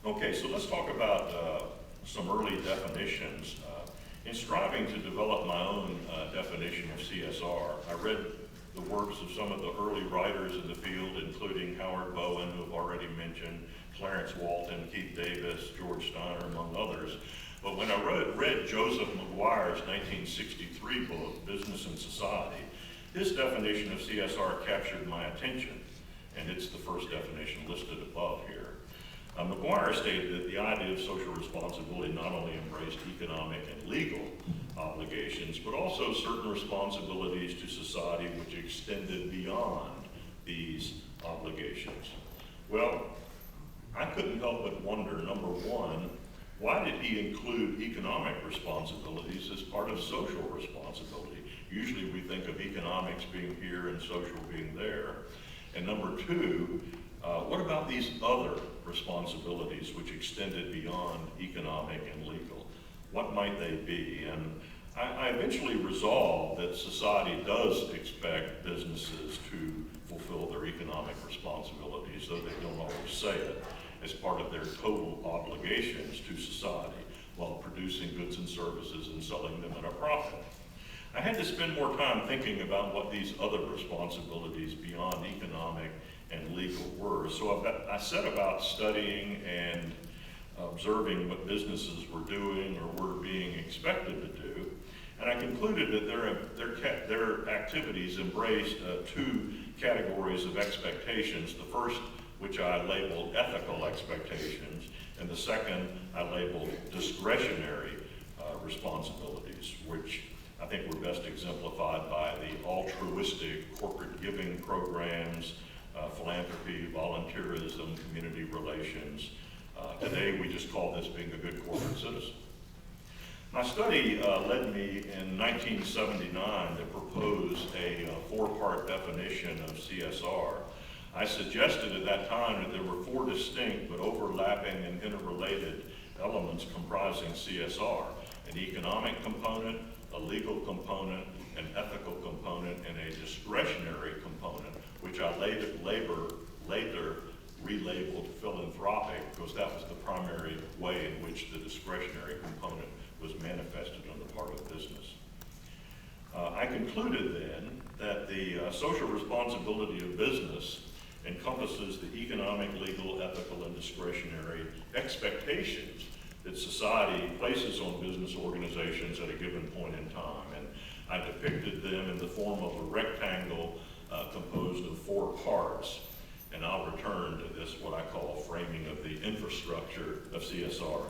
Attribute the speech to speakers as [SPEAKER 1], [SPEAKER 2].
[SPEAKER 1] Okay, so let's talk about some early definitions. In striving to develop my own definition of CSR, I read the works of some of the early writers in the field, including Howard Bowen, who I've already mentioned, Clarence Walton, Keith Davis, George Steiner, among others. But when I read Joseph McGuire's 1963 book, Business and Society, his definition of CSR captured my attention, and it's the first definition listed above here. McGuire stated that the idea of social responsibility not only embraced economic and legal obligations, but also certain responsibilities to society which extended beyond these obligations. Well, I couldn't help but wonder, number one, why did he include economic responsibilities as part of social responsibility? Usually we think of economics being here and social being there. And number two, what about these other responsibilities which extended beyond economic and legal? What might they be? And I eventually resolved that society does expect businesses to fulfill their economic responsibilities, though they don't always say it, as part of their total obligations to society while producing goods and services and selling them at a profit. I had to spend more time thinking about what these other responsibilities beyond economic and legal were. So I set about studying and observing what businesses were doing or were being expected to do. And I concluded that their activities embraced two categories of expectations. The first, which I labeled ethical expectations, and the second I labeled discretionary responsibilities, which I think were best exemplified by the altruistic corporate giving programs, philanthropy, volunteerism, community relations. Today we just call this being a good corporate citizen. My study led me in 1979 to propose a four-part definition of CSR. I suggested at that time that there were four distinct but overlapping and interrelated elements comprising CSR: an economic component, a legal component, an ethical component, and a discretionary component, which I later relabeled philanthropic, because that was the primary way in which the discretionary component was manifested on the part of business. I concluded then that the social responsibility of business encompasses the economic, legal, ethical, and discretionary expectations that society places on business organizations at a given point in time. And I depicted them in the form of a rectangle composed of four parts. And I'll return to this, what I call framing of the infrastructure of CSR.